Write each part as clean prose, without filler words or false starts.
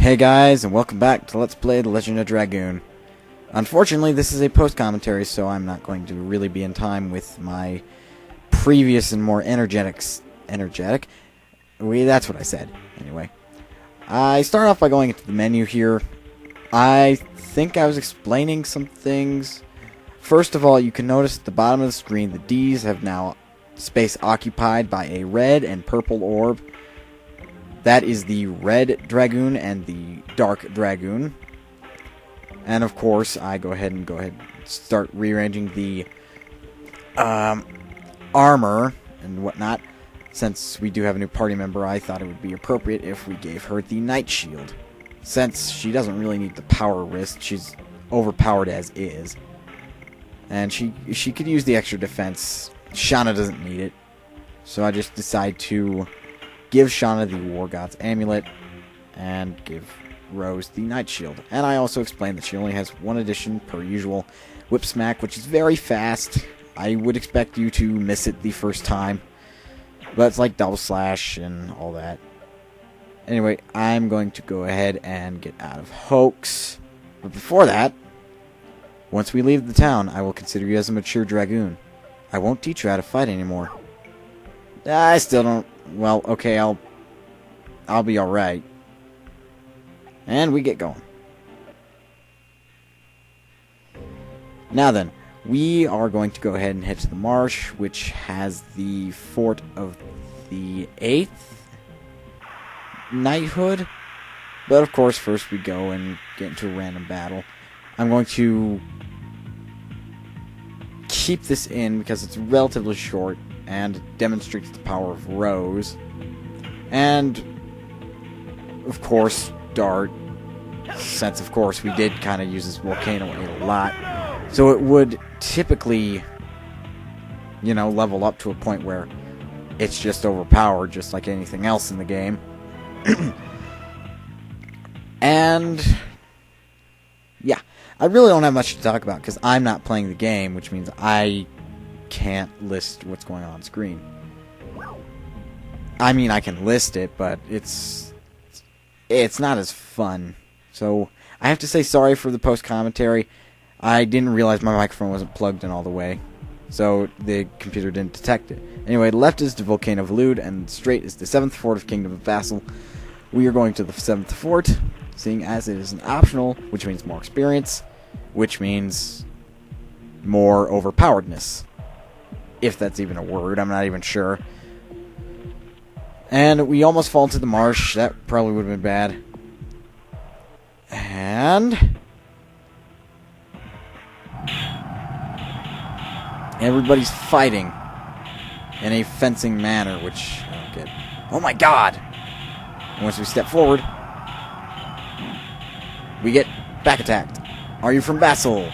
Hey guys, and welcome back to Let's Play The Legend of Dragoon. Unfortunately, this is a post-commentary, so I'm not going to really be in time with my previous and more energetic? That's what I said. Anyway. I start off by going into the menu here. I think I was explaining some things. First of all, you can notice at the bottom of the screen, the Ds have now space occupied by a red and purple orb. That is the red Dragoon and the dark Dragoon. And of course, I go ahead and start rearranging the armor and whatnot. Since we do have a new party member, I thought it would be appropriate if we gave her the Night Shield. Since she doesn't really need the power wrist, she's overpowered as is. And she could use the extra defense. Shauna doesn't need it. So I just decide to give Shauna the War God's Amulet and give Rose the Night Shield. And I also explained that she only has one addition per usual, Whip Smack, which is very fast. I would expect you to miss it the first time, but it's like Double Slash and all that. Anyway, I'm going to go ahead and get out of Hoax. But before that, once we leave the town, I will consider you as a mature Dragoon. I won't teach you how to fight anymore. I still don't... Well, okay, I'll be alright. And we get going. Now then, we are going to go ahead and head to the marsh, which has the fort of the 8th knighthood. But of course, first we go and get into a random battle. I'm going to keep this in because it's relatively short and demonstrates the power of Rose. And of course, Dart, since of course we did kind of use this volcano a lot. So it would typically, you know, level up to a point where it's just overpowered, just like anything else in the game. And yeah, I really don't have much to talk about because I'm not playing the game, which means I can't list what's going on screen. I mean, I can list it, but it's not as fun. So I have to say sorry for the post-commentary. I didn't realize my microphone wasn't plugged in all the way, so the computer didn't detect it. Anyway, left is the Volcano of Lude, and straight is the 7th Fort of Kingdom of Vassal. We are going to the 7th Fort, seeing as it is an optional, which means more experience, which means more overpoweredness. If that's even a word, I'm not even sure. And we almost fall into the marsh. That probably would have been bad. And everybody's fighting in a fencing manner, which I don't get. Oh my god! Once we step forward, we get back attacked. Are you from Vassal?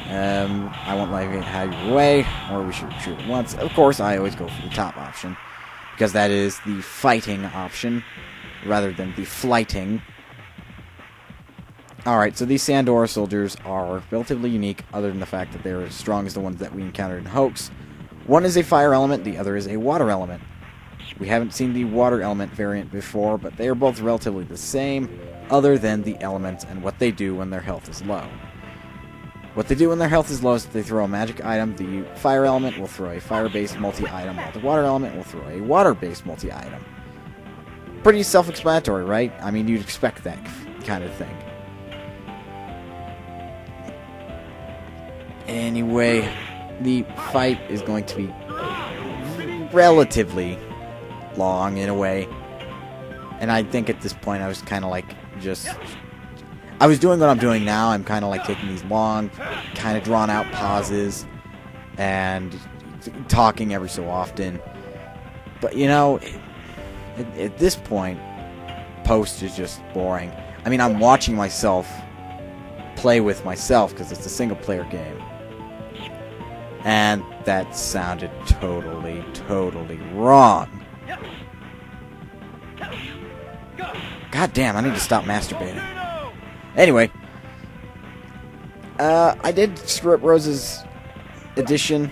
I won't let you have your way, or we should shoot it once. Of course, I always go for the top option, because that is the fighting option, rather than the flighting. Alright, so these Sandora soldiers are relatively unique, other than the fact that they're as strong as the ones that we encountered in Hoax. One is a fire element, the other is a water element. We haven't seen the water element variant before, but they are both relatively the same, other than the elements and what they do when their health is low. What they do when their health is low is that they throw a magic item. The fire element will throw a fire-based multi-item, while the water element will throw a water-based multi-item. Pretty self-explanatory, right? I mean, you'd expect that kind of thing. Anyway, the fight is going to be relatively long in a way. And I think at this point I was kind of like I was doing what I'm doing now. I'm kind of like taking these long, kind of drawn out pauses and talking every so often. But, you know, at this point, post is just boring. I mean, I'm watching myself play with myself because it's a single-player game. And that sounded totally wrong. God damn, I need to stop masturbating. Anyway, I did screw up Rose's addition.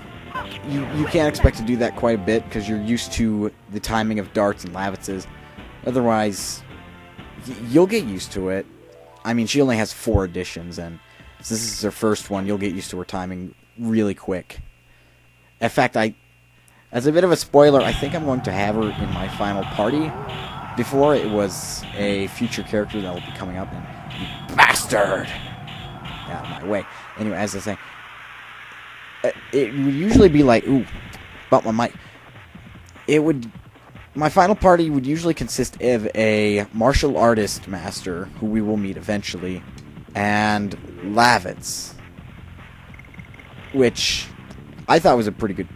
You can't expect to do that quite a bit because you're used to the timing of darts and lavitses. Otherwise, you'll get used to it. I mean, she only has 4 additions, and since this is her first one, you'll get used to her timing really quick. In fact, as a bit of a spoiler, I think I'm going to have her in my final party. Before, it was a future character that will be coming up, and you bastard! Get out of my way. Anyway, as I say, it would usually be like, ooh, bump my mic. My final party would usually consist of a martial artist master, who we will meet eventually, and Lavitz, which I thought was a pretty good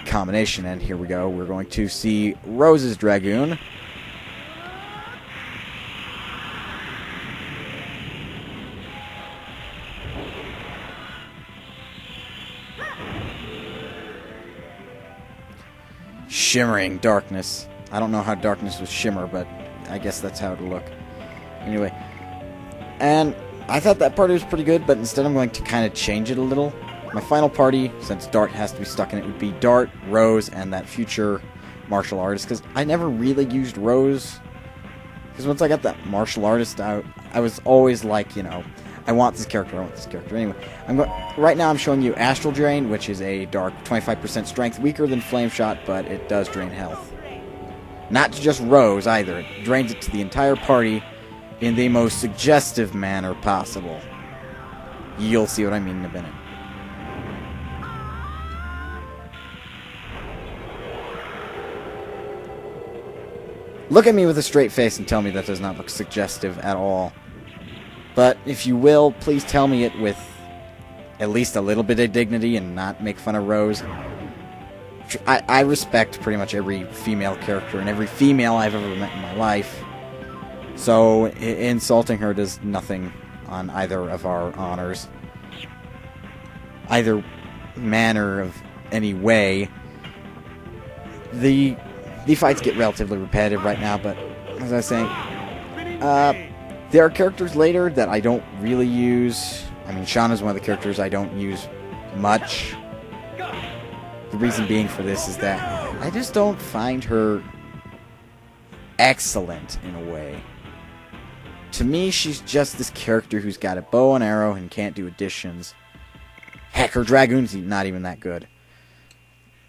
combination, and here we go. We're going to see Rose's Dragoon. Shimmering darkness. I don't know how darkness would shimmer, but I guess that's how it'll look. Anyway, and I thought that party was pretty good, but instead I'm going to kind of change it a little. My final party, since Dart has to be stuck in it, would be Dart, Rose, and that future martial artist, because I never really used Rose. Because once I got that martial artist out, I was always like, you know, I want this character, I want this character. Anyway, right now I'm showing you Astral Drain, which is a dark 25% strength, weaker than Flame Shot, but it does drain health. Not to just Rose, either. It drains it to the entire party in the most suggestive manner possible. You'll see what I mean in a minute. Look at me with a straight face and tell me that does not look suggestive at all. But if you will, please tell me it with at least a little bit of dignity and not make fun of Rose. I respect pretty much every female character and every female I've ever met in my life. So insulting her does nothing on either of our honors. Either manner of any way. The fights get relatively repetitive right now, but as I was saying, there are characters later that I don't really use. I mean, Shauna's one of the characters I don't use much. The reason being for this is that I just don't find her excellent in a way. To me, she's just this character who's got a bow and arrow and can't do additions. Heck, her Dragoon's not even that good.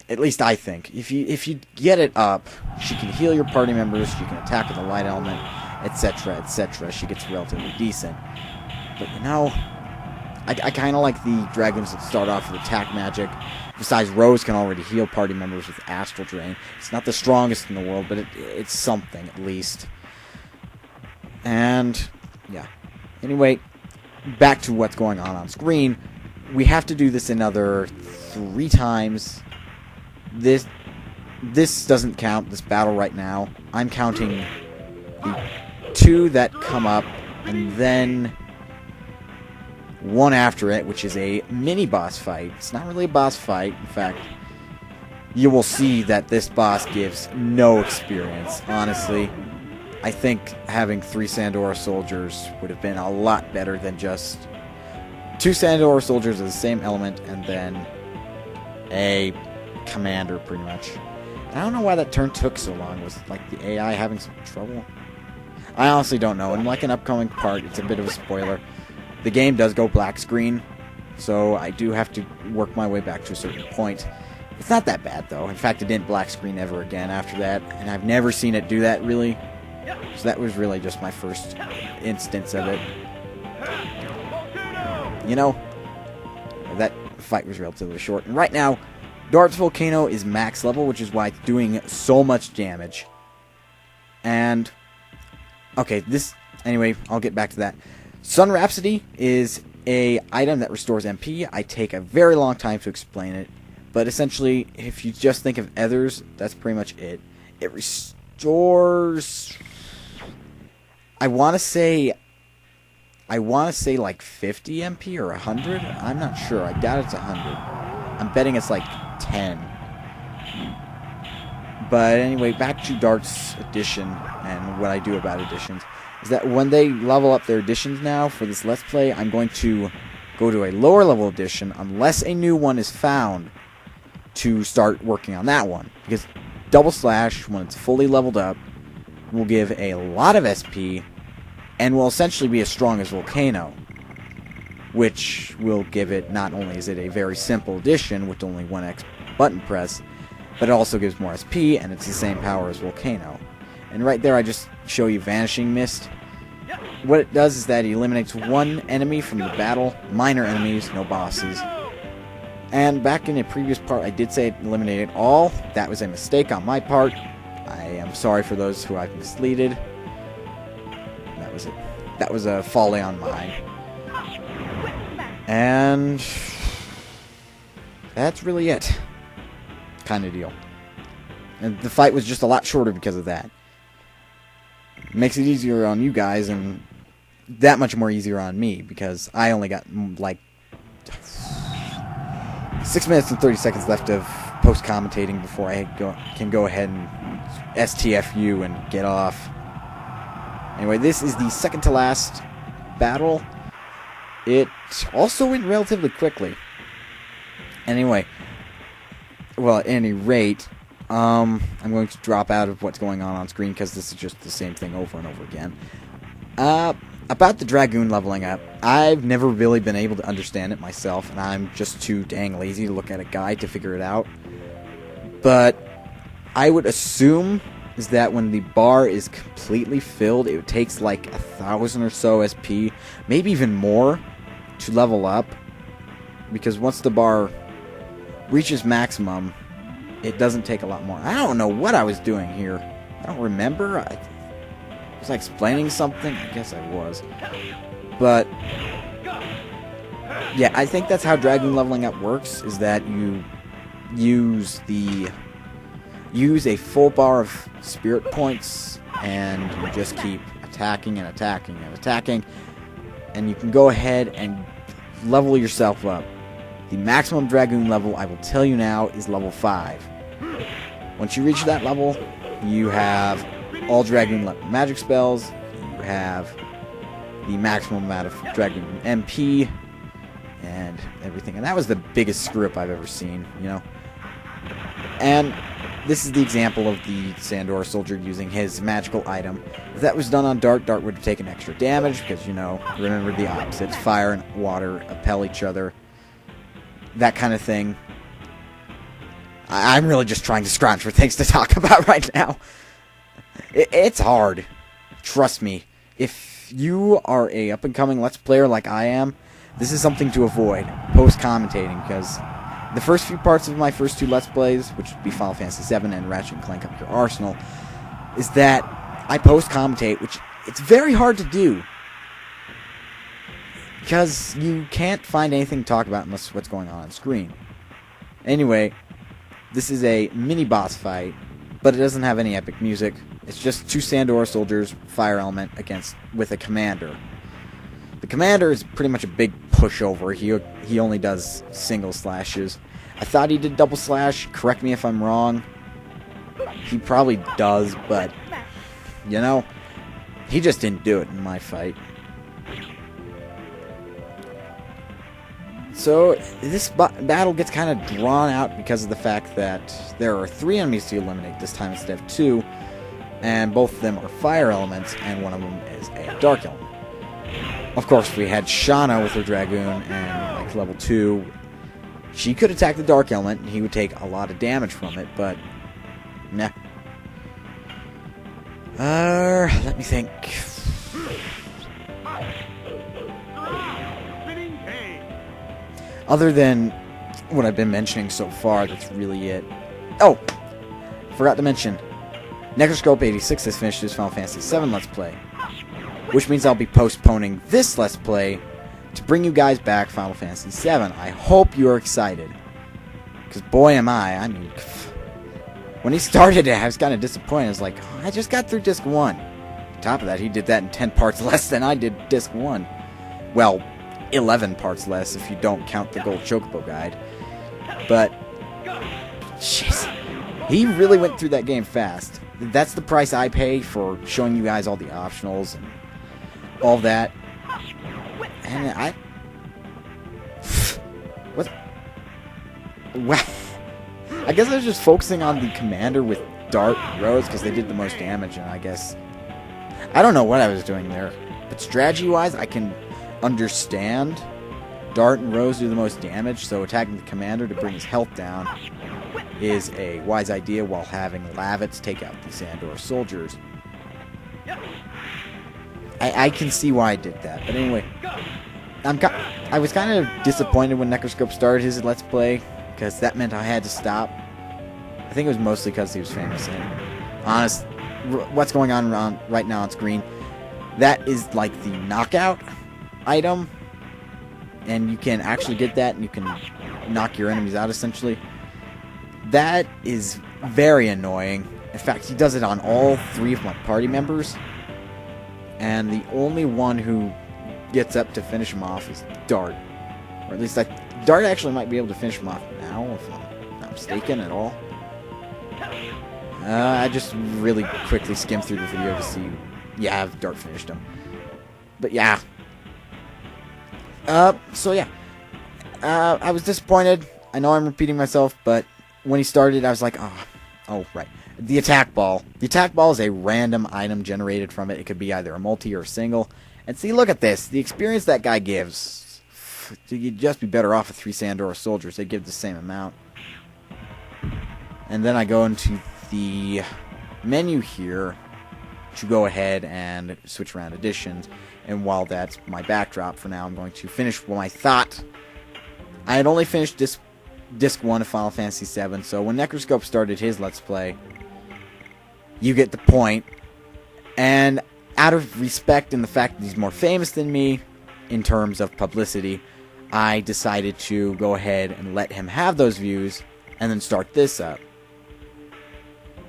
At least I think. If you get it up, she can heal your party members, she can attack with a light element, etc., etc. She gets relatively decent. But you know, I kind of like the Dragons that start off with attack magic. Besides, Rose can already heal party members with Astral Drain. It's not the strongest in the world, but it's something at least. And yeah. Anyway, back to what's going on screen. We have to do this another 3 times. This doesn't count, this battle right now. I'm counting the 2 that come up, and then one after it, which is a mini-boss fight. It's not really a boss fight. In fact, you will see that this boss gives no experience, honestly. I think having 3 Sandora soldiers would have been a lot better than just 2 Sandora soldiers of the same element, and then a commander, pretty much. And I don't know why that turn took so long. Was it like the AI having some trouble? I honestly don't know. And like an upcoming part, it's a bit of a spoiler. The game does go black screen, so I do have to work my way back to a certain point. It's not that bad, though. In fact, it didn't black screen ever again after that, and I've never seen it do that, really. So that was really just my first instance of it. You know, that fight was relatively short. And right now, Dart's Volcano is max level, which is why it's doing so much damage. And, okay, anyway, I'll get back to that. Sun Rhapsody is a item that restores MP. I take a very long time to explain it, but essentially, if you just think of Ethers, that's pretty much it. It restores, I want to say like 50 MP or 100. I'm not sure. I doubt it's 100. I'm betting it's like 10. But anyway, back to Dart's edition and what I do about editions is that when they level up their editions now for this Let's Play, I'm going to go to a lower level edition unless a new one is found to start working on that one. Because Double Slash, when it's fully leveled up, will give a lot of SP and will essentially be as strong as Volcano, which will give it, not only is it a very simple addition with only one X button press, but it also gives more SP, and it's the same power as Volcano. And right there I just show you Vanishing Mist. What it does is that it eliminates one enemy from the battle, minor enemies, no bosses. And back in a previous part I did say it eliminated all. That was a mistake on my part. I am sorry for those who I've misleaded. That was it. That was a folly on mine. And that's really it. Kind of deal. And the fight was just a lot shorter because of that. Makes it easier on you guys, and that much more easier on me, because I only got like 6 minutes and 30 seconds left of post-commentating before I can go ahead and STFU and get off. Anyway, this is the second to last battle. It also went relatively quickly. Anyway, well, at any rate, I'm going to drop out of what's going on screen because this is just the same thing over and over again. About the Dragoon leveling up, I've never really been able to understand it myself, and I'm just too dang lazy to look at a guide to figure it out. But I would assume is that when the bar is completely filled, it takes like 1,000 or so SP, maybe even more, to level up. Because once the bar reaches maximum, it doesn't take a lot more. I don't know what I was doing here. I don't remember. Was I explaining something? I guess I was. But yeah, I think that's how Dragoon leveling up works, is that you use a full bar of spirit points, and you just keep attacking and attacking and attacking, and you can go ahead and level yourself up. The maximum Dragoon level, I will tell you now, is level 5. Once you reach that level, you have all Dragoon magic spells, you have the maximum amount of Dragoon MP, and everything. And that was the biggest screw-up I've ever seen, you know. And this is the example of the Sandor soldier using his magical item. If that was done on Dart, Dart would have taken extra damage, because, you know, remember the opposites. Fire and water repel each other. That kind of thing. I'm really just trying to scrounge for things to talk about right now. It's hard. Trust me. If you are a up-and-coming Let's Player like I am, this is something to avoid, post-commentating, because the first few parts of my first 2 Let's Plays, which would be Final Fantasy VII and Ratchet & Clank Up Your Arsenal, is that I post-commentate, which it's very hard to do, because you can't find anything to talk about unless what's going on screen. Anyway, this is a mini-boss fight, but it doesn't have any epic music. It's just 2 Sandor soldiers, fire element, with a commander. The commander is pretty much a big pushover. He only does single slashes. I thought he did double slash. Correct me if I'm wrong. He probably does, but, you know, he just didn't do it in my fight. So, this battle gets kind of drawn out because of the fact that there are 3 enemies to eliminate this time instead of 2, and both of them are fire elements, and one of them is a dark element. Of course, if we had Shauna with her Dragoon and, like, level 2, she could attack the dark element, and he would take a lot of damage from it, but, nah. Let me think. Other than what I've been mentioning so far, that's really it. Oh! Forgot to mention, Necroscope86 has finished his Final Fantasy VII Let's Play, which means I'll be postponing this Let's Play to bring you guys back Final Fantasy VII. I hope you're excited, because boy am I mean, when he started it, I was kind of disappointed. I was like, oh, I just got through Disc 1. On top of that, he did that in 10 parts less than I did Disc 1. Well, 11 parts less if you don't count the Gold Chocobo guide. But, jeez, he really went through that game fast. That's the price I pay for showing you guys all the optionals and all that. And what? Well, I guess I was just focusing on the commander with Dart and Rose because they did the most damage, and I guess I don't know what I was doing there. But strategy-wise, I can understand Dart and Rose do the most damage, so attacking the commander to bring his health down is a wise idea while having Lavitz take out the Sandor soldiers. I can see why I did that, but anyway, I was kind of disappointed when Necroscope started his Let's Play, because that meant I had to stop. I think it was mostly because he was famous, and honest, what's going on right now on screen, that is like the knockout item, and you can actually get that, and you can knock your enemies out, essentially. That is very annoying. In fact, he does it on all 3 of my party members, and the only one who gets up to finish him off is Dart. Or at least Dart actually might be able to finish him off now, if I'm not mistaken at all. I just really quickly skimmed through the video to see, yeah, Dart finished him. But yeah. So yeah. I was disappointed. I know I'm repeating myself, but when he started, I was like, oh, right. The attack ball. The attack ball is a random item generated from it. It could be either a multi or a single. And see, look at this. The experience that guy gives. You'd just be better off with 3 Sandor soldiers. They give the same amount. And then I go into the menu here to go ahead and switch around additions. And while that's my backdrop for now, I'm going to finish what I thought. I had only finished Disc 1 of Final Fantasy VII, so when Necroscope started his Let's Play, you get the point. And out of respect and the fact that he's more famous than me in terms of publicity, I decided to go ahead and let him have those views and then start this up.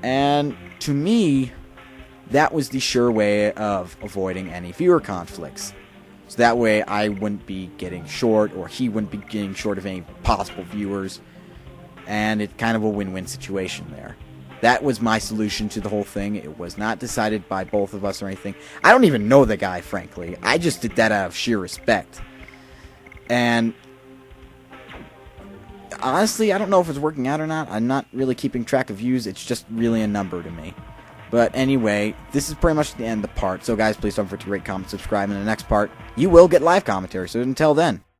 And to me, that was the sure way of avoiding any viewer conflicts. So that way I wouldn't be getting short, or he wouldn't be getting short of any possible viewers. And it's kind of a win-win situation there. That was my solution to the whole thing. It was not decided by both of us or anything. I don't even know the guy, frankly. I just did that out of sheer respect. And honestly, I don't know if it's working out or not. I'm not really keeping track of views. It's just really a number to me. But anyway, this is pretty much the end of the part. So guys, please don't forget to rate, comment, subscribe. In the next part, you will get live commentary. So until then.